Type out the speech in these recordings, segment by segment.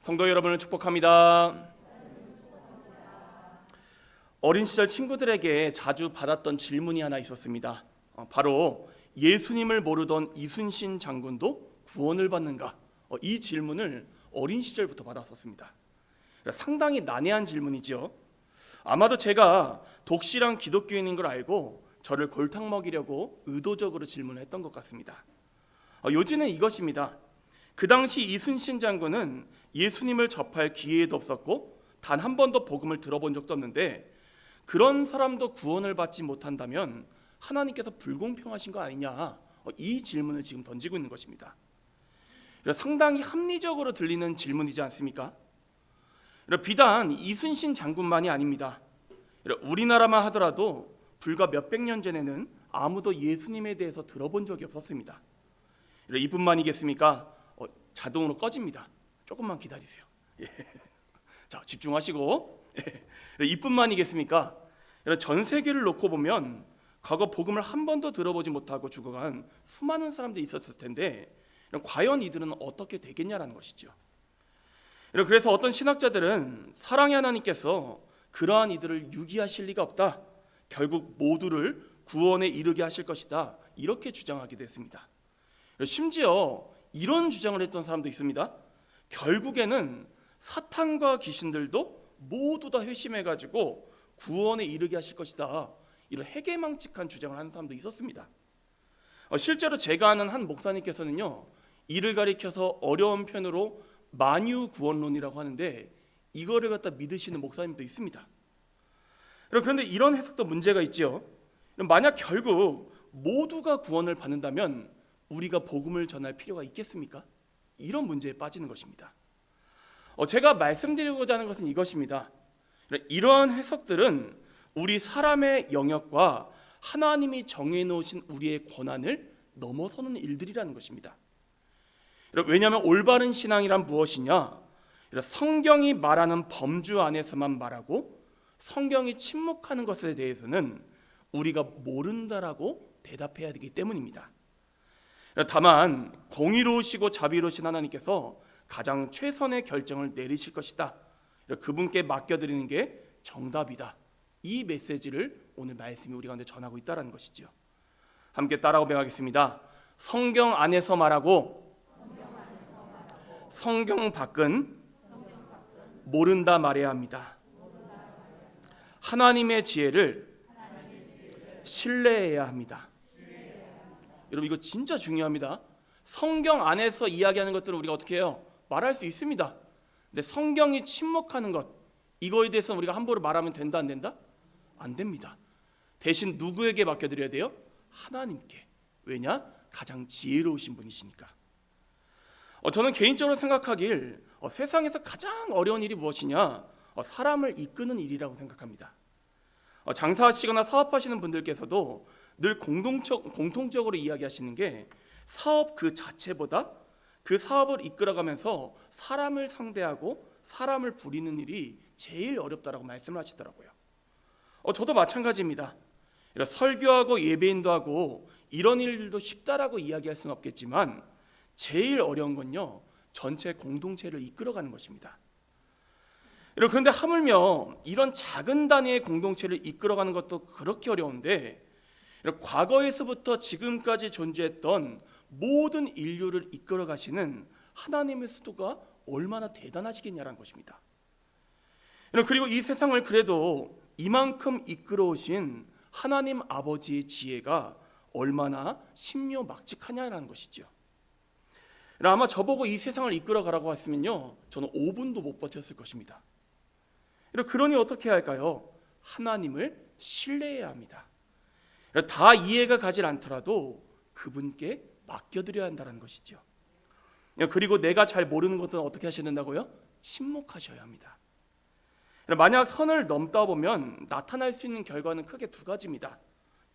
성도 여러분을 축복합니다. 어린 시절 친구들에게 자주 받았던 질문이 하나 있었습니다. 바로 예수님을 모르던 이순신 장군도 구원을 받는가? 이 질문을 어린 시절부터 받았었습니다. 상당히 난해한 질문이죠. 아마도 제가 독실한 기독교인인 걸 알고 저를 골탕 먹이려고 의도적으로 질문을 했던 것 같습니다. 요지는 이것입니다. 그 당시 이순신 장군은 예수님을 접할 기회도 없었고 단 한 번도 복음을 들어본 적도 없는데 그런 사람도 구원을 받지 못한다면 하나님께서 불공평하신 거 아니냐, 이 질문을 지금 던지고 있는 것입니다. 상당히 합리적으로 들리는 질문이지 않습니까? 비단 이순신 장군만이 아닙니다. 우리나라만 하더라도 불과 몇백 년 전에는 아무도 예수님에 대해서 들어본 적이 없었습니다. 이뿐만이겠습니까? 자동으로 꺼집니다. 조금만 기다리세요. 자, 집중하시고. 이뿐만이겠습니까? 전 세계를 놓고 보면 과거 복음을 한 번도 들어보지 못하고 죽어간 수많은 사람들이 있었을 텐데 과연 이들은 어떻게 되겠냐라는 것이죠. 그래서 어떤 신학자들은 사랑의 하나님께서 그러한 이들을 유기하실 리가 없다, 결국 모두를 구원에 이르게 하실 것이다, 이렇게 주장하기도 했습니다. 심지어 이런 주장을 했던 사람도 있습니다. 결국에는 사탄과 귀신들도 모두 다 회심해가지고 구원에 이르게 하실 것이다, 이런 해괴망측한 주장을 하는 사람도 있었습니다. 실제로 제가 아는 한 목사님께서는요, 이를 가리켜서 어려운 편으로 만유구원론이라고 하는데 이거를 갖다 믿으시는 목사님도 있습니다. 그런데 이런 해석도 문제가 있죠. 만약 결국 모두가 구원을 받는다면 우리가 복음을 전할 필요가 있겠습니까? 이런 문제에 빠지는 것입니다. 제가 말씀드리고자 하는 것은 이것입니다. 이러한 해석들은 우리 사람의 영역과 하나님이 정해놓으신 우리의 권한을 넘어서는 일들이라는 것입니다. 왜냐하면 올바른 신앙이란 무엇이냐? 성경이 말하는 범주 안에서만 말하고 성경이 침묵하는 것에 대해서는 우리가 모른다라고 대답해야 되기 때문입니다. 다만 공의로우시고 자비로우신 하나님께서 가장 최선의 결정을 내리실 것이다, 그분께 맡겨드리는 게 정답이다, 이 메시지를 오늘 말씀이 우리 가운데 전하고 있다는 것이죠. 함께 따라고 배우겠습니다. 성경 안에서 말하고 성경 밖은 모른다 말해야 합니다. 하나님의 지혜를 신뢰해야 합니다. 여러분, 이거 진짜 중요합니다. 성경 안에서 이야기하는 것들을 우리가 어떻게 해요? 말할 수 있습니다. 근데 성경이 침묵하는 것, 이거에 대해서 우리가 함부로 말하면 된다, 안 된다? 안 됩니다. 대신 누구에게 맡겨드려야 돼요? 하나님께. 왜냐? 가장 지혜로우신 분이시니까. 저는 개인적으로 생각하길 세상에서 가장 어려운 일이 무엇이냐? 사람을 이끄는 일이라고 생각합니다. 장사하시거나 사업하시는 분들께서도 늘 공통적으로 이야기하시는 게 사업 그 자체보다 그 사업을 이끌어가면서 사람을 상대하고 사람을 부리는 일이 제일 어렵다라고 말씀을 하시더라고요. 저도 마찬가지입니다. 설교하고 예배인도 하고 이런 일들도 쉽다라고 이야기할 수는 없겠지만 제일 어려운 건요, 전체 공동체를 이끌어가는 것입니다. 그런데 하물며 이런 작은 단위의 공동체를 이끌어가는 것도 그렇게 어려운데 과거에서부터 지금까지 존재했던 모든 인류를 이끌어가시는 하나님의 수도가 얼마나 대단하시겠냐는 것입니다. 그리고 이 세상을 그래도 이만큼 이끌어오신 하나님 아버지의 지혜가 얼마나 신묘막측하냐는 것이죠. 아마 저보고 이 세상을 이끌어가라고 했으면요, 저는 5분도 못 버텼을 것입니다. 그러니 어떻게 해야 할까요? 하나님을 신뢰해야 합니다. 다 이해가 가질 않더라도 그분께 맡겨드려야 한다는 것이죠. 그리고 내가 잘 모르는 것들은 어떻게 하셔야 된다고요? 침묵하셔야 합니다. 만약 선을 넘다 보면 나타날 수 있는 결과는 크게 두 가지입니다.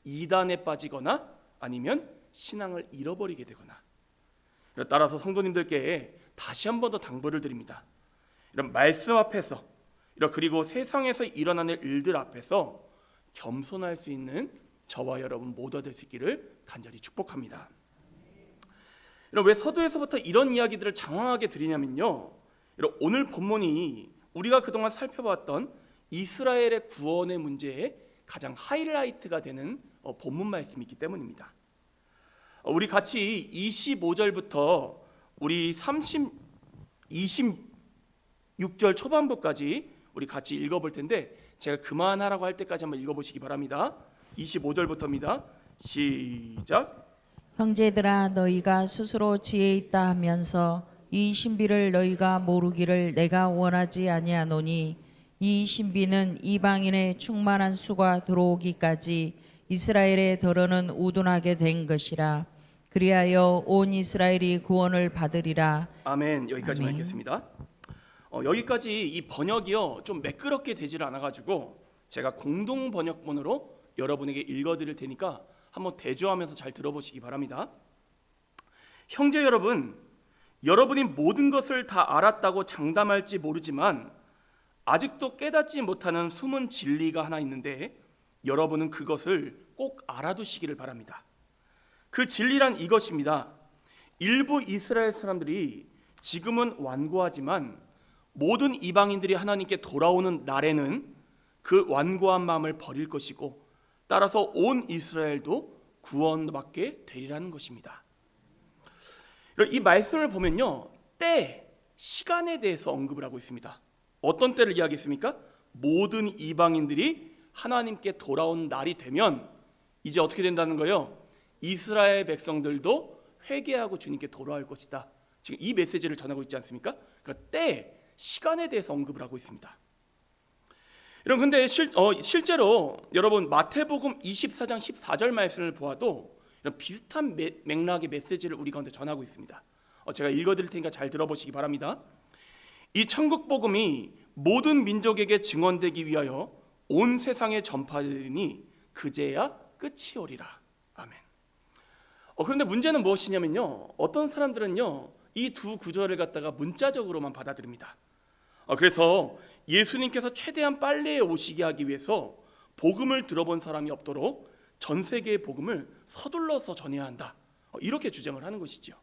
이단에 빠지거나 아니면 신앙을 잃어버리게 되거나. 따라서 성도님들께 다시 한 번 더 당부를 드립니다. 이런 말씀 앞에서, 그리고 세상에서 일어나는 일들 앞에서 겸손할 수 있는 저와 여러분 모두가 될 수 있기를 간절히 축복합니다. 왜 서두에서부터 이런 이야기들을 장황하게 드리냐면요, 오늘 본문이 우리가 그동안 살펴봤던 이스라엘의 구원의 문제에 가장 하이라이트가 되는 본문 말씀이기 때문입니다. 우리 같이 25절부터 우리 26절 초반부까지 우리 같이 읽어볼 텐데, 제가 그만하라고 할 때까지 한번 읽어보시기 바랍니다. 25절부터입니다. 시작. 형제들아, 너희가 스스로 지혜 있다 하면서 이 신비를 너희가 모르기를 내가 원하지 아니하노니, 이 신비는 이방인의 충만한 수가 들어오기까지 이스라엘의 더러는 우둔하게 된 것이라. 그리하여 온 이스라엘이 구원을 받으리라. 아멘. 여기까지만 아멘. 읽겠습니다. 여기까지 이 번역이요 좀 매끄럽게 되질 않아가지고 제가 공동 번역본으로 여러분에게 읽어드릴 테니까 한번 대조하면서 잘 들어보시기 바랍니다. 형제 여러분, 여러분이 모든 것을 다 알았다고 장담할지 모르지만 아직도 깨닫지 못하는 숨은 진리가 하나 있는데, 여러분은 그것을 꼭 알아두시기를 바랍니다. 그 진리란 이것입니다. 일부 이스라엘 사람들이 지금은 완고하지만 모든 이방인들이 하나님께 돌아오는 날에는 그 완고한 마음을 버릴 것이고, 따라서 온 이스라엘도 구원받게 되리라는 것입니다. 이 말씀을 보면요, 때, 시간에 대해서 언급을 하고 있습니다. 어떤 때를 이야기했습니까? 모든 이방인들이 하나님께 돌아온 날이 되면 이제 어떻게 된다는 거예요? 이스라엘 백성들도 회개하고 주님께 돌아올 것이다. 지금 이 메시지를 전하고 있지 않습니까? 그러니까 때, 시간에 대해서 언급을 하고 있습니다. 여러분, 근데 실제로 여러분 마태복음 24장 14절 말씀을 보아도 이런 비슷한 맥락의 메시지를 우리 가운데 전하고 있습니다. 제가 읽어드릴 테니까 잘 들어보시기 바랍니다. 이 천국 복음이 모든 민족에게 증언되기 위하여 온 세상에 전파되니 그제야 끝이 오리라. 아멘. 그런데 문제는 무엇이냐면요, 어떤 사람들은요 이 두 구절을 갖다가 문자적으로만 받아들입니다. 그래서 예수님께서 최대한 빨리 오시게 하기 위해서 복음을 들어본 사람이 없도록 전 세계의 복음을 서둘러서 전해야 한다, 이렇게 주장을 하는 것이죠.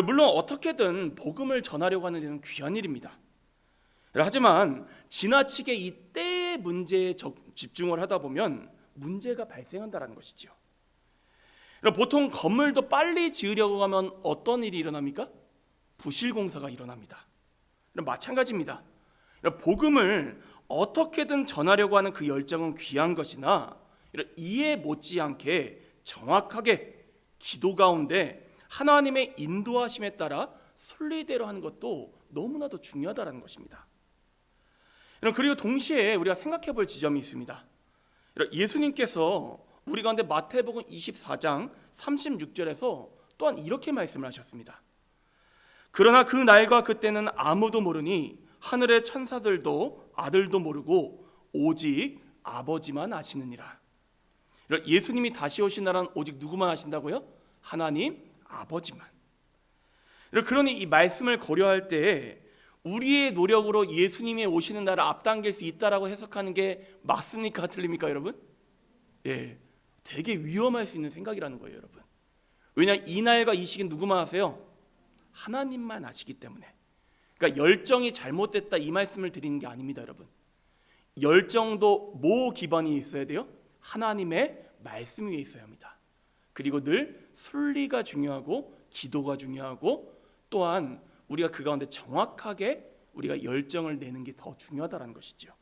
물론 어떻게든 복음을 전하려고 하는 데는 귀한 일입니다. 하지만 지나치게 이 때의 문제에 집중을 하다 보면 문제가 발생한다는 것이죠. 보통 건물도 빨리 지으려고 하면 어떤 일이 일어납니까? 부실공사가 일어납니다. 마찬가지입니다. 복음을 어떻게든 전하려고 하는 그 열정은 귀한 것이나, 이해 못지않게 정확하게 기도 가운데 하나님의 인도하심에 따라 순리대로 하는 것도 너무나도 중요하다는 것입니다. 그리고 동시에 우리가 생각해 볼 지점이 있습니다. 예수님께서 우리 가운데 마태복음 24장 36절에서 또한 이렇게 말씀을 하셨습니다. 그러나 그 날과 그때는 아무도 모르니 하늘의 천사들도 아들도 모르고 오직 아버지만 아시느니라. 예수님이 다시 오신 날은 오직 누구만 아신다고요? 하나님 아버지만. 그러니 이 말씀을 고려할 때 우리의 노력으로 예수님이 오시는 날을 앞당길 수 있다라고 해석하는 게 맞습니까? 틀립니까, 여러분? 예, 되게 위험할 수 있는 생각이라는 거예요, 여러분. 왜냐하면 이 날과 이 시기는 누구만 아세요? 하나님만 아시기 때문에. 그러니까 열정이 잘못됐다, 이 말씀을 드리는 게 아닙니다, 여러분. 열정도 뭐 기반이 있어야 돼요? 하나님의 말씀 위에 있어야 합니다. 그리고 늘 순리가 중요하고 기도가 중요하고, 또한 우리가 그 가운데 정확하게 우리가 열정을 내는 게 더 중요하다는 것이죠.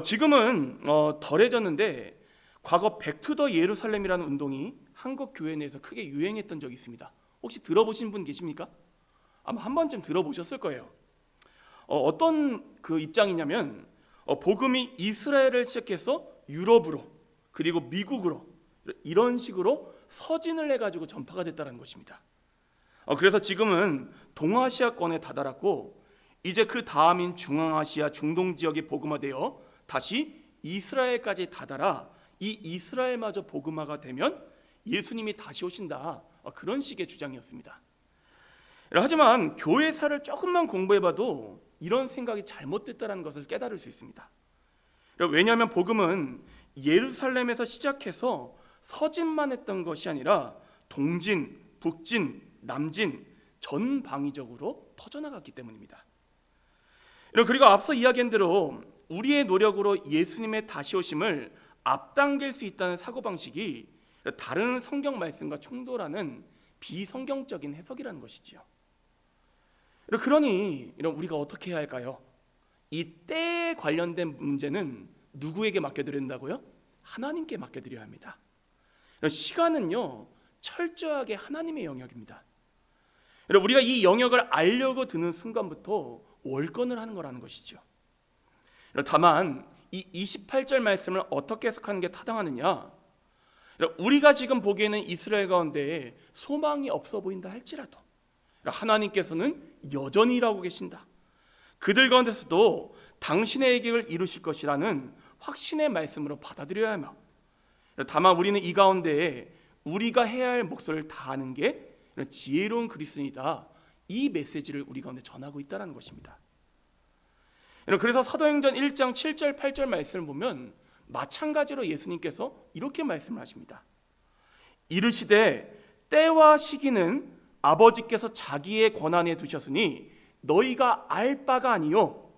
지금은 덜해졌는데 과거 백투더 예루살렘이라는 운동이 한국 교회 내에서 크게 유행했던 적이 있습니다. 혹시 들어보신 분 계십니까? 아마 한 번쯤 들어보셨을 거예요. 어떤 그 입장이냐면 복음이 이스라엘을 시작해서 유럽으로 그리고 미국으로 이런 식으로 서진을 해가지고 전파가 됐다는 것입니다. 그래서 지금은 동아시아권에 다다랐고, 이제 그 다음인 중앙아시아, 중동 지역이 복음화되어 다시 이스라엘까지 다다라 이 이스라엘마저 복음화가 되면 예수님이 다시 오신다, 그런 식의 주장이었습니다. 하지만 교회사를 조금만 공부해봐도 이런 생각이 잘못됐다는 것을 깨달을 수 있습니다. 왜냐하면 복음은 예루살렘에서 시작해서 서진만 했던 것이 아니라 동진, 북진, 남진, 전방위적으로 퍼져나갔기 때문입니다. 그리고 앞서 이야기한 대로 우리의 노력으로 예수님의 다시 오심을 앞당길 수 있다는 사고방식이 다른 성경 말씀과 충돌하는 비성경적인 해석이라는 것이지요. 그러니 우리가 어떻게 해야 할까요? 이 때에 관련된 문제는 누구에게 맡겨드려야 된다고요? 하나님께 맡겨드려야 합니다. 시간은요, 철저하게 하나님의 영역입니다. 우리가 이 영역을 알려고 드는 순간부터 월권을 하는 거라는 것이죠. 다만 이 28절 말씀을 어떻게 해석하는 게 타당하느냐? 우리가 지금 보기에는 이스라엘 가운데 소망이 없어 보인다 할지라도 하나님께서는 여전히 일하고 계신다. 그들 가운데서도 당신의 계획을 이루실 것이라는 확신의 말씀으로 받아들여야 하며, 다만 우리는 이 가운데 우리가 해야 할 몫을 다하는 게 지혜로운 그리스도인이다. 이 메시지를 우리 가운데 전하고 있다는 것입니다. 그래서 사도행전 1장 7절 8절 말씀을 보면 마찬가지로 예수님께서 이렇게 말씀을 하십니다. 이르시되 때와 시기는 아버지께서 자기의 권한에 두셨으니 너희가 알 바가 아니요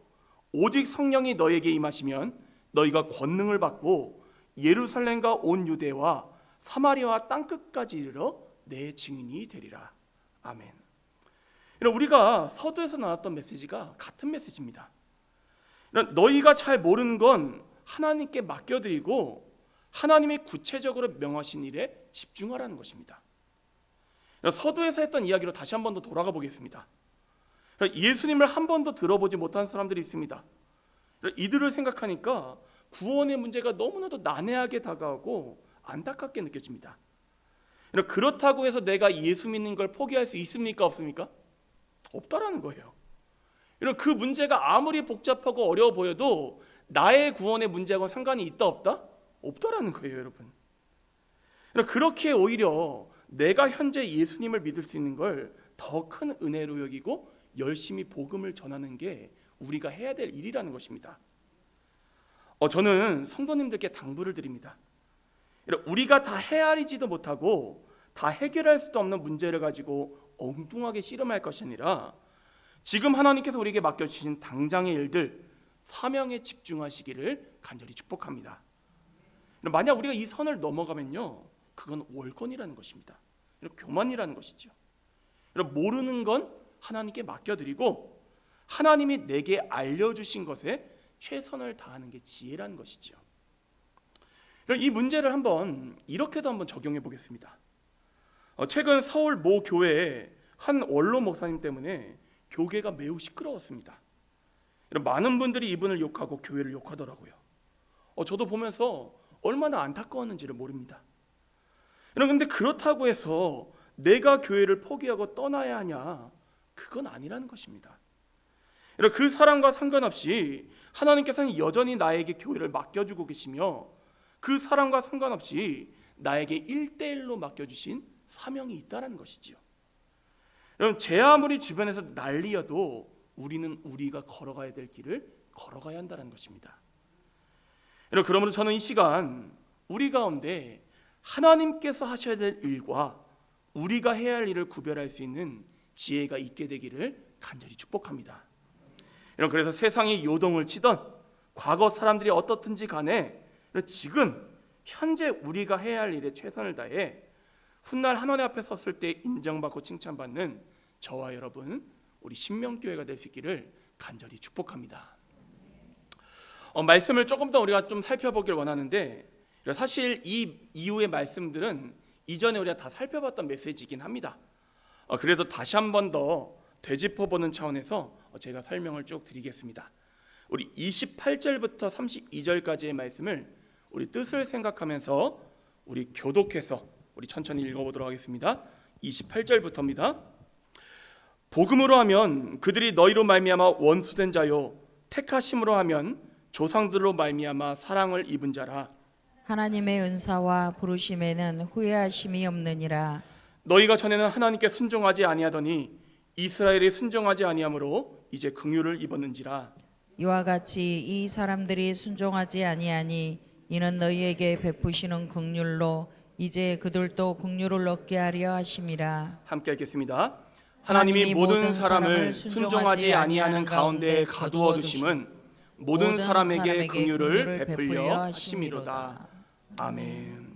오직 성령이 너에게 임하시면 너희가 권능을 받고 예루살렘과 온 유대와 사마리아와 땅끝까지 이르러 내 증인이 되리라. 아멘. 우리가 서두에서 나왔던 메시지가 같은 메시지입니다. 너희가 잘 모르는 건 하나님께 맡겨드리고 하나님이 구체적으로 명하신 일에 집중하라는 것입니다. 서두에서 했던 이야기로 다시 한 번 더 돌아가 보겠습니다. 예수님을 한 번도 들어보지 못한 사람들이 있습니다. 이들을 생각하니까 구원의 문제가 너무나도 난해하게 다가오고 안타깝게 느껴집니다. 그렇다고 해서 내가 예수 믿는 걸 포기할 수 있습니까? 없습니까? 없다라는 거예요. 그 문제가 아무리 복잡하고 어려워 보여도 나의 구원의 문제하고 상관이 있다 없다? 없다라는 거예요, 여러분. 그렇게 오히려 내가 현재 예수님을 믿을 수 있는 걸 더 큰 은혜로 여기고 열심히 복음을 전하는 게 우리가 해야 될 일이라는 것입니다. 저는 성도님들께 당부를 드립니다. 우리가 다 헤아리지도 못하고 다 해결할 수도 없는 문제를 가지고 엉뚱하게 씨름할 것이 아니라 지금 하나님께서 우리에게 맡겨주신 당장의 일들, 사명에 집중하시기를 간절히 축복합니다. 만약 우리가 이 선을 넘어가면요, 그건 월권이라는 것입니다. 교만이라는 것이죠. 모르는 건 하나님께 맡겨드리고 하나님이 내게 알려주신 것에 최선을 다하는 게 지혜라는 것이죠. 이 문제를 이렇게도 한번 적용해 보겠습니다. 최근 서울 모 교회에 한 원로 목사님 때문에 교계가 매우 시끄러웠습니다. 많은 분들이 이분을 욕하고 교회를 욕하더라고요. 저도 보면서 얼마나 안타까웠는지를 모릅니다. 그런데 그렇다고 해서 내가 교회를 포기하고 떠나야 하냐? 그건 아니라는 것입니다. 그 사람과 상관없이 하나님께서는 여전히 나에게 교회를 맡겨주고 계시며 그 사람과 상관없이 나에게 1대1로 맡겨주신 사명이 있다는 것이지요. 여러분, 제 아무리 주변에서 난리여도 우리는 우리가 걸어가야 될 길을 걸어가야 한다는 것입니다. 여러분, 그러므로 저는 이 시간 우리 가운데 하나님께서 하셔야 될 일과 우리가 해야 할 일을 구별할 수 있는 지혜가 있게 되기를 간절히 축복합니다. 여러분, 그래서 세상이 요동을 치던 과거 사람들이 어떻든지 간에 지금 현재 우리가 해야 할 일에 최선을 다해 훗날 하나님 앞에 섰을 때 인정받고 칭찬받는 저와 여러분, 우리 신명교회가 될 수 있기를 간절히 축복합니다. 말씀을 조금 더 우리가 좀 살펴보길 원하는데, 사실 이 이후의 말씀들은 이전에 우리가 다 살펴봤던 메시지이긴 합니다. 그래도 다시 한 번 더 되짚어보는 차원에서 제가 설명을 쭉 드리겠습니다. 우리 28절부터 32절까지의 말씀을 우리 뜻을 생각하면서 우리 교독해서 우리 천천히 읽어보도록 하겠습니다. 28절부터입니다. 복음으로 하면 그들이 너희로 말미암아 원수된 자요, 택하심으로 하면 조상들로 말미암아 사랑을 입은 자라. 하나님의 은사와 부르심에는 후회하심이 없느니라. 너희가 전에는 하나님께 순종하지 아니하더니 이스라엘이 순종하지 아니하므로 이제 긍휼을 입었는지라. 이와 같이 이 사람들이 순종하지 아니하니 이는 너희에게 베푸시는 긍휼로 이제 그들도 긍휼을 얻게 하려 하심이라. 함께 읽겠습니다. 하나님이 모든 사람을 순종하지 아니하는 가운데 가두어 두심은 모든 사람에게 긍휼을 베풀려 하심이로다. 아멘.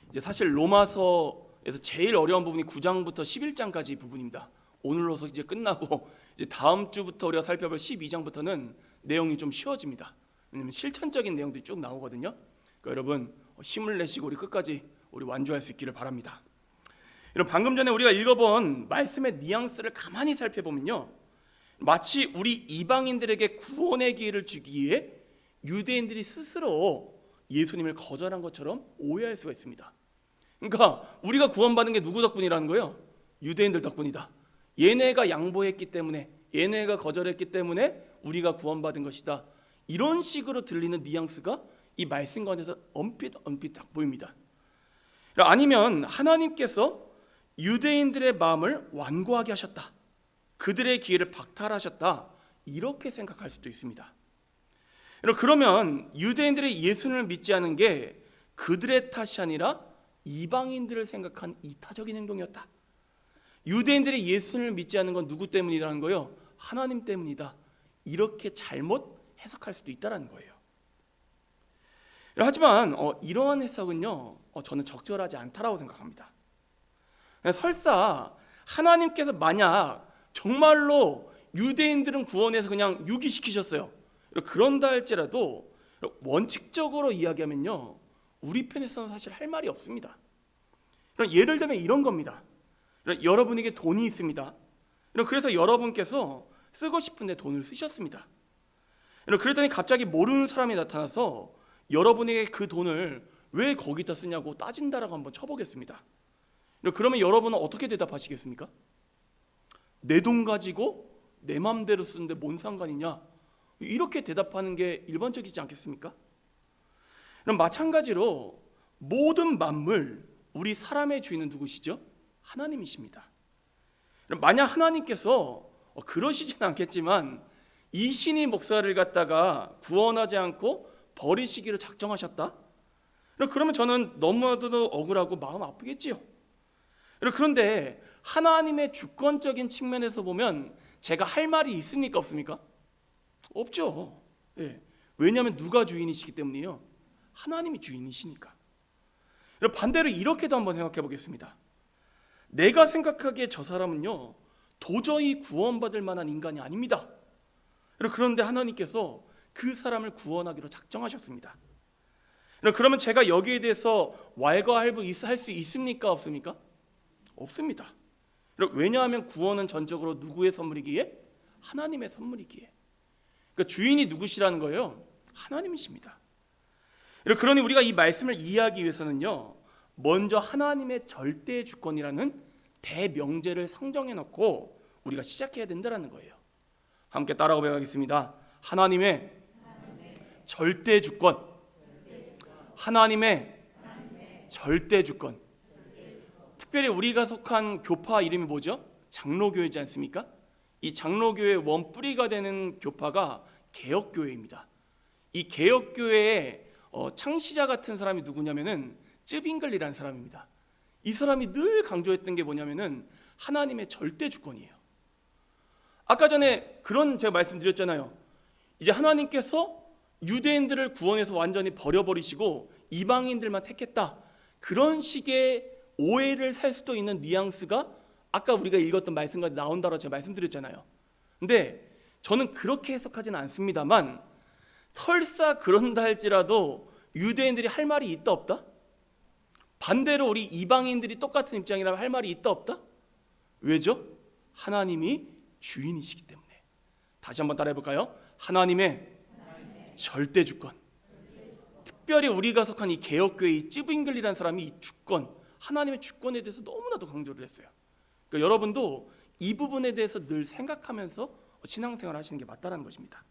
이제 사실 로마서에서 제일 어려운 부분이 9장부터 11장까지 부분입니다. 오늘로서 이제 끝나고 이제 다음 주부터 우리가 살펴볼 12장부터는 내용이 좀 쉬워집니다. 왜냐하면 실천적인 내용들이 쭉 나오거든요. 그러니까 여러분 힘을 내시고 우리 끝까지 우리 완주할 수 있기를 바랍니다. 여러분 방금 전에 우리가 읽어본 말씀의 뉘앙스를 가만히 살펴보면요, 마치 우리 이방인들에게 구원의 기회를 주기 위해 유대인들이 스스로 예수님을 거절한 것처럼 오해할 수가 있습니다. 그러니까 우리가 구원받은 게 누구 덕분이라는 거예요? 유대인들 덕분이다. 얘네가 양보했기 때문에, 얘네가 거절했기 때문에 우리가 구원받은 것이다. 이런 식으로 들리는 뉘앙스가 이 말씀 가운데서 언뜻 딱 보입니다. 아니면 하나님께서 유대인들의 마음을 완고하게 하셨다, 그들의 기회를 박탈하셨다, 이렇게 생각할 수도 있습니다. 그러면 유대인들의 예수님을 믿지 않은 게 그들의 탓이 아니라 이방인들을 생각한 이타적인 행동이었다. 유대인들의 예수님을 믿지 않는 건 누구 때문이라는 거예요? 하나님 때문이다. 이렇게 잘못 해석할 수도 있다는 거예요. 하지만 이러한 해석은요, 저는 적절하지 않다라고 생각합니다. 설사 하나님께서 만약 정말로 유대인들은 구원해서 그냥 유기시키셨어요. 그런다 할지라도 원칙적으로 이야기하면요, 우리 편에서는 사실 할 말이 없습니다. 예를 들면 이런 겁니다. 여러분에게 돈이 있습니다. 그래서 여러분께서 쓰고 싶은데 돈을 쓰셨습니다. 그랬더니 갑자기 모르는 사람이 나타나서 여러분에게 그 돈을 왜 거기다 쓰냐고 따진다라고 한번 쳐보겠습니다. 그러면 여러분은 어떻게 대답하시겠습니까? 내 돈 가지고 내 맘대로 쓰는데 뭔 상관이냐, 이렇게 대답하는 게 일반적이지 않겠습니까? 그럼 마찬가지로 모든 만물, 우리 사람의 주인은 누구시죠? 하나님이십니다. 만약 하나님께서 그러시진 않겠지만 이신희 목사를 갖다가 구원하지 않고 버리시기로 작정하셨다? 그러면 저는 너무나도 억울하고 마음 아프겠지요. 그런데 하나님의 주권적인 측면에서 보면 제가 할 말이 있습니까, 없습니까? 없죠. 예. 왜냐하면 누가 주인이시기 때문이에요? 하나님이 주인이시니까. 반대로 이렇게도 한번 생각해 보겠습니다. 내가 생각하기에 저 사람은요, 도저히 구원받을 만한 인간이 아닙니다. 그런데 하나님께서 그 사람을 구원하기로 작정하셨습니다. 그러면 제가 여기에 대해서 왈가왈부 할 수 있습니까, 없습니까? 없습니다. 왜냐하면 구원은 전적으로 누구의 선물이기에? 하나님의 선물이기에. 그러니까 주인이 누구시라는 거예요? 하나님이십니다. 그러니 우리가 이 말씀을 이해하기 위해서는요, 먼저 하나님의 절대 주권이라는 대명제를 상정해 놓고 우리가 시작해야 된다는 거예요. 함께 따라가 보겠습니다. 하나님의 절대 주권. 하나님의 절대 주권. 특별히 우리가 속한 교파 이름이 뭐죠? 장로교회지 않습니까? 이 장로교회의 원뿌리가 되는 교파가 개혁교회입니다. 이 개혁교회의 창시자 같은 사람이 누구냐면은 쯔빙글리라는 사람입니다. 이 사람이 늘 강조했던 게 뭐냐면은 하나님의 절대 주권이에요. 아까 전에 그런 제가 말씀드렸잖아요. 이제 하나님께서 유대인들을 구원해서 완전히 버려버리시고 이방인들만 택했다, 그런 식의 오해를 살 수도 있는 뉘앙스가 아까 우리가 읽었던 말씀과 나온다고 제가 말씀드렸잖아요. 근데 저는 그렇게 해석하지는 않습니다만, 설사 그런다 할지라도 유대인들이 할 말이 있다 없다? 반대로 우리 이방인들이 똑같은 입장이라면 할 말이 있다 없다? 왜죠? 하나님이 주인이시기 때문에. 다시 한번 따라해 볼까요? 하나님의 절대 주권. 특별히 우리가 속한 이 개혁교회의 찌빙글리라는 사람이 이 주권, 하나님의 주권에 대해서 너무나도 강조를 했어요. 그러니까 여러분도 이 부분에 대해서 늘 생각하면서 신앙생활 하시는 게 맞다는 것입니다.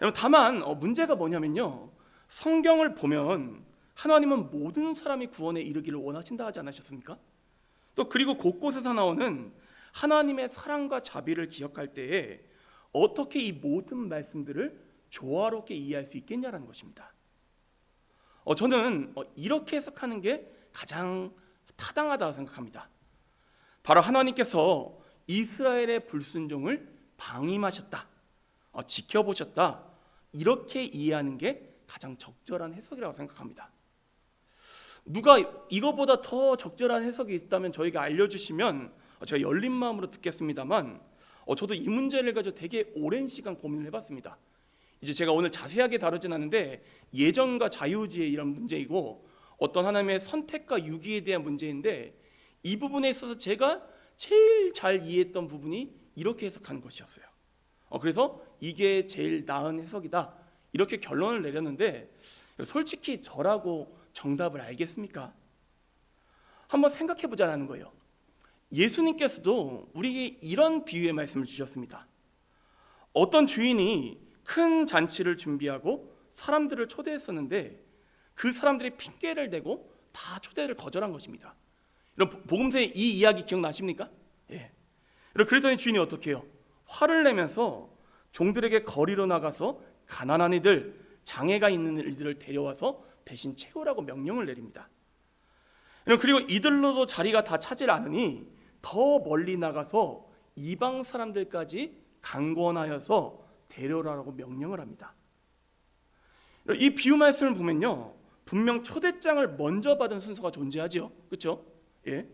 여러분, 다만 문제가 뭐냐면요, 성경을 보면 하나님은 모든 사람이 구원에 이르기를 원하신다 하지 않으셨습니까? 또 그리고 곳곳에서 나오는 하나님의 사랑과 자비를 기억할 때에 어떻게 이 모든 말씀들을 조화롭게 이해할 수 있겠냐라는 것입니다. 저는 이렇게 해석하는 게 가장 타당하다고 생각합니다. 바로 하나님께서 이스라엘의 불순종을 방임하셨다, 지켜보셨다, 이렇게 이해하는 게 가장 적절한 해석이라고 생각합니다. 누가 이거보다 더 적절한 해석이 있다면 저에게 알려주시면 제가 열린 마음으로 듣겠습니다만, 저도 이 문제를 가지고 되게 오랜 시간 고민을 해봤습니다. 이제 제가 오늘 자세하게 다루진 않는데 예정과 자유지의 이런 문제이고 어떤 하나님의 선택과 유기에 대한 문제인데, 이 부분에 있어서 제가 제일 잘 이해했던 부분이 이렇게 해석하는 것이었어요. 그래서 이게 제일 나은 해석이다, 이렇게 결론을 내렸는데, 솔직히 저라고 정답을 알겠습니까? 한번 생각해 보자라는 거예요. 예수님께서도 우리에게 이런 비유의 말씀을 주셨습니다. 어떤 주인이 큰 잔치를 준비하고 사람들을 초대했었는데 그 사람들이 핑계를 대고 다 초대를 거절한 것입니다. 이런 복음서의 이 이야기 기억나십니까? 예. 그랬더니 주인이 어떻게 해요? 화를 내면서 종들에게 거리로 나가서 가난한 이들, 장애가 있는 이들을 데려와서 대신 채우라고 명령을 내립니다. 그리고 이들로도 자리가 다 차질 않으니 더 멀리 나가서 이방 사람들까지 강권하여서 데려오라고 명령을 합니다. 이 비유 말씀을 보면요, 분명 초대장을 먼저 받은 순서가 존재하죠. 그렇죠? 예.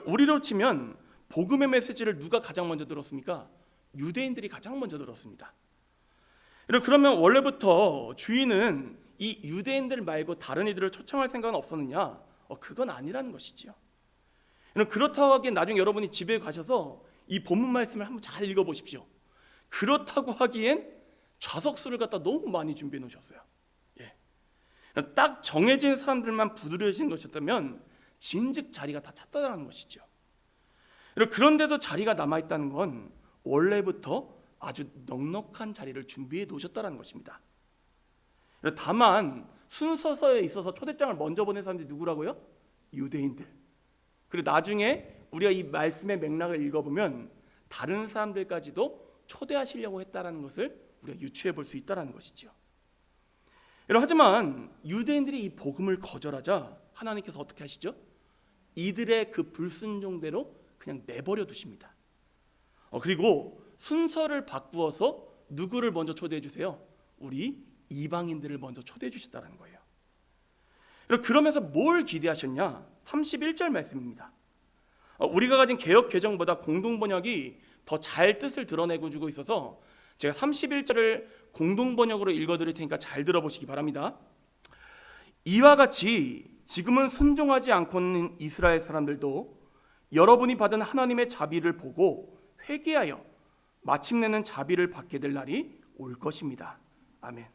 우리로 치면 복음의 메시지를 누가 가장 먼저 들었습니까? 유대인들이 가장 먼저 들었습니다. 그러면 원래부터 주인은 이 유대인들 말고 다른 이들을 초청할 생각은 없었느냐? 그건 아니라는 것이지요. 그렇다고 하기엔 나중에 여러분이 집에 가셔서 이 본문 말씀을 한번 잘 읽어보십시오. 그렇다고 하기엔 좌석수를 갖다 너무 많이 준비해 놓으셨어요. 예. 딱 정해진 사람들만 부르려진 것이었다면 진즉 자리가 다 찼다는 것이죠. 그런데도 자리가 남아있다는 건 원래부터 아주 넉넉한 자리를 준비해 놓으셨다는 것입니다. 다만 순서서에 있어서 초대장을 먼저 보낸 사람들이 누구라고요? 유대인들. 그리고 나중에 우리가 이 말씀의 맥락을 읽어보면 다른 사람들까지도 초대하시려고 했다는 것을 우리가 유추해 볼 수 있다는 것이죠. 하지만 유대인들이 이 복음을 거절하자 하나님께서 어떻게 하시죠? 이들의 그 불순종대로 그냥 내버려 두십니다. 그리고 순서를 바꾸어서 누구를 먼저 초대해 주세요? 우리 이방인들을 먼저 초대해 주셨다는 거예요. 그러면서 뭘 기대하셨냐? 31절 말씀입니다. 우리가 가진 개역 개정보다 공동 번역이 더 잘 뜻을 드러내고 주고 있어서 제가 31절을 공동 번역으로 읽어드릴 테니까 잘 들어보시기 바랍니다. 이와 같이 지금은 순종하지 않고 있는 이스라엘 사람들도 여러분이 받은 하나님의 자비를 보고 회개하여 마침내는 자비를 받게 될 날이 올 것입니다. 아멘.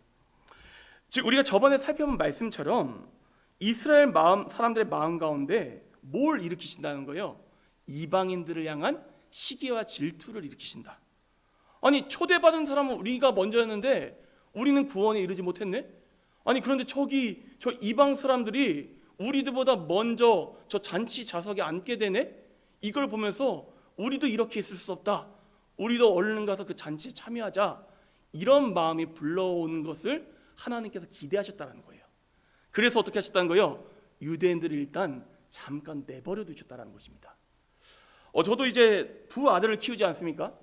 즉 우리가 저번에 살펴본 말씀처럼 이스라엘 사람들의 마음 가운데 뭘 일으키신다는 거예요? 이방인들을 향한 시기와 질투를 일으키신다. 아니 초대받은 사람은 우리가 먼저였는데 우리는 구원에 이르지 못했네? 아니 그런데 저 이방 사람들이 우리들보다 먼저 저 잔치 좌석에 앉게 되네? 이걸 보면서 우리도 이렇게 있을 수 없다, 우리도 얼른 가서 그 잔치에 참여하자, 이런 마음이 불러오는 것을 하나님께서 기대하셨다는 거예요. 그래서 어떻게 하셨다는 거예요? 유대인들을 일단 잠깐 내버려 두셨다는 것입니다. 저도 이제 두 아들을 키우지 않습니까?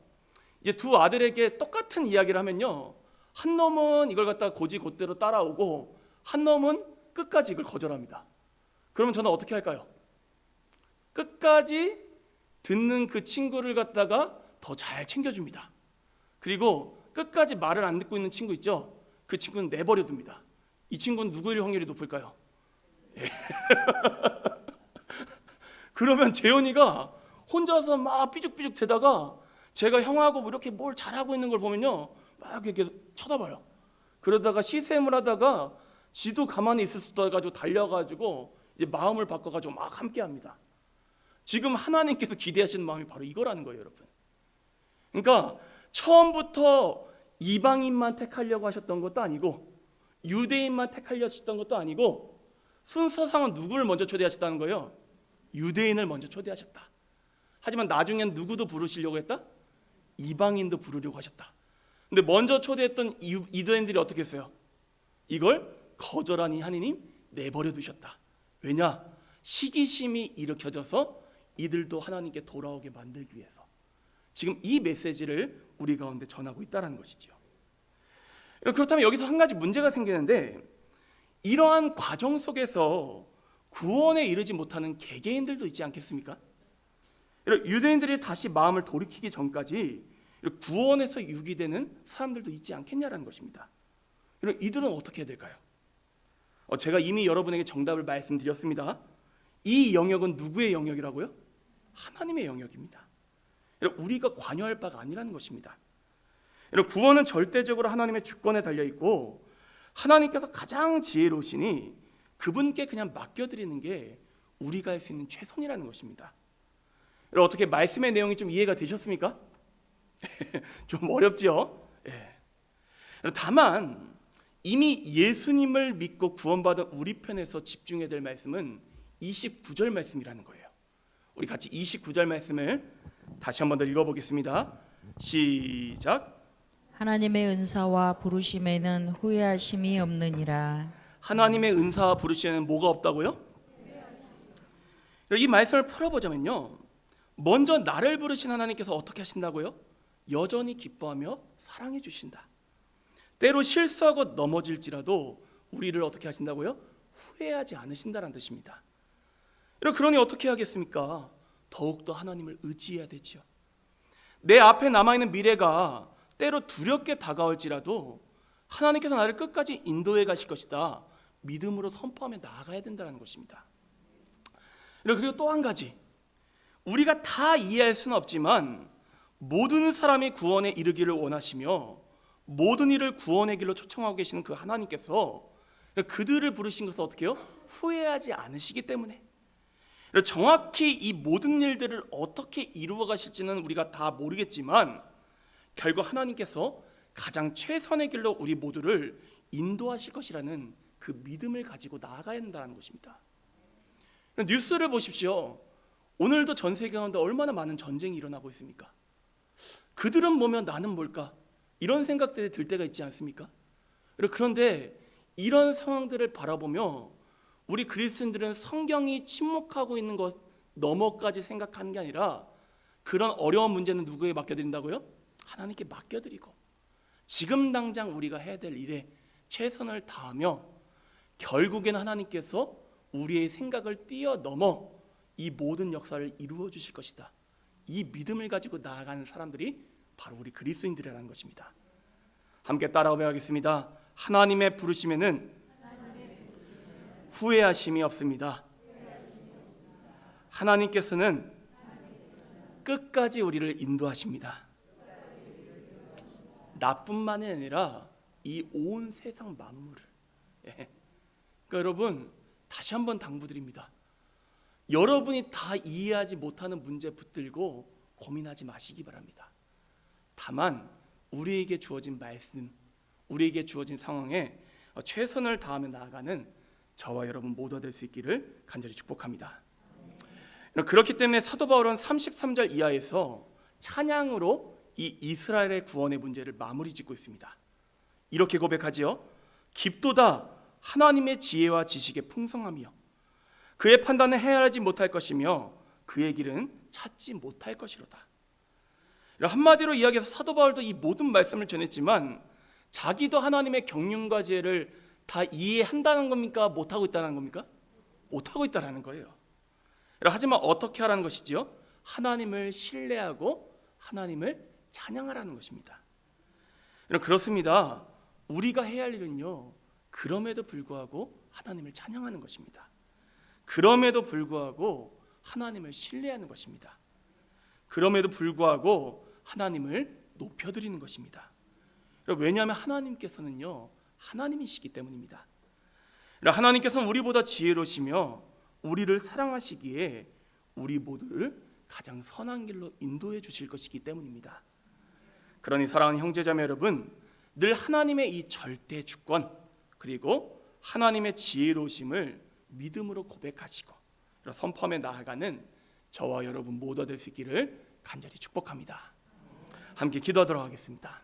이제 두 아들에게 똑같은 이야기를 하면요, 한 놈은 이걸 갖다 곧대로 따라오고 한 놈은 끝까지 이걸 거절합니다. 그러면 저는 어떻게 할까요? 끝까지 듣는 그 친구를 갖다가 더 잘 챙겨줍니다. 그리고 끝까지 말을 안 듣고 있는 친구 있죠? 그 친구는 내버려 둡니다. 이 친구는 누구일 확률이 높을까요? 그러면 재현이가 혼자서 막 삐죽삐죽 대다가 제가 형하고 이렇게 뭘 잘하고 있는 걸 보면요, 막 이렇게 쳐다봐요. 그러다가 시샘을 하다가 지도 가만히 있을 수 없어가지고 달려가지고 이제 마음을 바꿔가지고 막 함께합니다. 지금 하나님께서 기대하시는 마음이 바로 이거라는 거예요, 여러분. 그러니까 처음부터 이방인만 택하려고 하셨던 것도 아니고 유대인만 택하려고 하셨던 것도 아니고 순서상은 누구를 먼저 초대하셨다는 거예요? 유대인을 먼저 초대하셨다. 하지만 나중엔 누구도 부르시려고 했다? 이방인도 부르려고 하셨다. 근데 먼저 초대했던 유대인들이 어떻게 했어요? 이걸 거절하니 하느님 내버려 두셨다. 왜냐? 시기심이 일으켜져서 이들도 하나님께 돌아오게 만들기 위해서 지금 이 메시지를 우리 가운데 전하고 있다는 것이죠. 그렇다면 여기서 한 가지 문제가 생기는데, 이러한 과정 속에서 구원에 이르지 못하는 개개인들도 있지 않겠습니까? 유대인들이 다시 마음을 돌이키기 전까지 구원에서 유기되는 사람들도 있지 않겠냐라는 것입니다. 이들은 어떻게 해야 될까요? 제가 이미 여러분에게 정답을 말씀드렸습니다. 이 영역은 누구의 영역이라고요? 하나님의 영역입니다. 우리가 관여할 바가 아니라는 것입니다. 구원은 절대적으로 하나님의 주권에 달려있고, 하나님께서 가장 지혜로우시니 그분께 그냥 맡겨드리는 게 우리가 할 수 있는 최선이라는 것입니다. 어떻게 말씀의 내용이 좀 이해가 되셨습니까? 좀 어렵죠? 다만 이미 예수님을 믿고 구원받은 우리 편에서 집중해야 될 말씀은 29절 말씀이라는 거예요. 우리 같이 29절 말씀을 다시 한 번 더 읽어보겠습니다. 시작. 하나님의 은사와 부르심에는 후회하심이 없느니라. 하나님의 은사와 부르심에는 뭐가 없다고요? 이 말씀을 풀어보자면요, 먼저 나를 부르신 하나님께서 어떻게 하신다고요? 여전히 기뻐하며 사랑해 주신다. 때로 실수하고 넘어질지라도 우리를 어떻게 하신다고요? 후회하지 않으신다는 뜻입니다. 그러니 어떻게 하겠습니까? 더욱더 하나님을 의지해야 되죠. 내 앞에 남아있는 미래가 때로 두렵게 다가올지라도 하나님께서 나를 끝까지 인도해 가실 것이다, 믿음으로 선포하며 나아가야 된다는 것입니다. 그리고 또 한 가지, 우리가 다 이해할 수는 없지만 모든 사람이 구원에 이르기를 원하시며 모든 이를 구원의 길로 초청하고 계시는 그 하나님께서 그들을 부르신 것을 어떻게 해요? 후회하지 않으시기 때문에, 정확히 이 모든 일들을 어떻게 이루어 가실지는 우리가 다 모르겠지만 결국 하나님께서 가장 최선의 길로 우리 모두를 인도하실 것이라는 그 믿음을 가지고 나아가야 한다는 것입니다. 뉴스를 보십시오. 오늘도 전 세계 가운데 얼마나 많은 전쟁이 일어나고 있습니까? 그들은 뭐면 나는 뭘까? 이런 생각들이 들 때가 있지 않습니까? 그런데 이런 상황들을 바라보며 우리 그리스도인들은 성경이 침묵하고 있는 것 너머까지 생각하는 게 아니라 그런 어려운 문제는 누구에게 맡겨드린다고요? 하나님께 맡겨드리고 지금 당장 우리가 해야 될 일에 최선을 다하며 결국에는 하나님께서 우리의 생각을 뛰어넘어 이 모든 역사를 이루어 주실 것이다, 이 믿음을 가지고 나아가는 사람들이 바로 우리 그리스도인들이라는 것입니다. 함께 따라오 배우겠습니다. 하나님의 부르심에는 후회하심이 없습니다. 하나님께서는 끝까지 우리를 인도하십니다. 나뿐만이 아니라 이 온 세상 만물을. 그러니까 여러분, 다시 한번 당부드립니다. 여러분이 다 이해하지 못하는 문제 붙들고 고민하지 마시기 바랍니다. 다만 우리에게 주어진 말씀, 우리에게 주어진 상황에 최선을 다하며 나아가는 저와 여러분 모두가 될 수 있기를 간절히 축복합니다. 그렇기 때문에 사도 바울은 33절 이하에서 찬양으로 이 이스라엘의 구원의 문제를 마무리 짓고 있습니다. 이렇게 고백하지요. 깊도다 하나님의 지혜와 지식의 풍성함이요, 그의 판단은 헤아리지 못할 것이며 그의 길은 찾지 못할 것이로다. 한마디로 이야기해서 사도 바울도 이 모든 말씀을 전했지만 자기도 하나님의 경륜과 지혜를 다 이해한다는 겁니까? 못하고 있다는 겁니까? 못하고 있다는 거예요. 하지만 어떻게 하라는 것이지요? 하나님을 신뢰하고 하나님을 찬양하라는 것입니다. 그렇습니다. 우리가 해야 할 일은요, 그럼에도 불구하고 하나님을 찬양하는 것입니다. 그럼에도 불구하고 하나님을 신뢰하는 것입니다. 그럼에도 불구하고 하나님을 높여드리는 것입니다. 왜냐하면 하나님께서는요, 하나님이시기 때문입니다. 하나님께서는 우리보다 지혜로우시며 우리를 사랑하시기에 우리 모두를 가장 선한 길로 인도해 주실 것이기 때문입니다. 그러니 사랑하는 형제자매 여러분, 늘 하나님의 이 절대 주권 그리고 하나님의 지혜로우심을 믿음으로 고백하시고 선포하며 나아가는 저와 여러분 모두가 될 수 있기를 간절히 축복합니다. 함께 기도하도록 하겠습니다.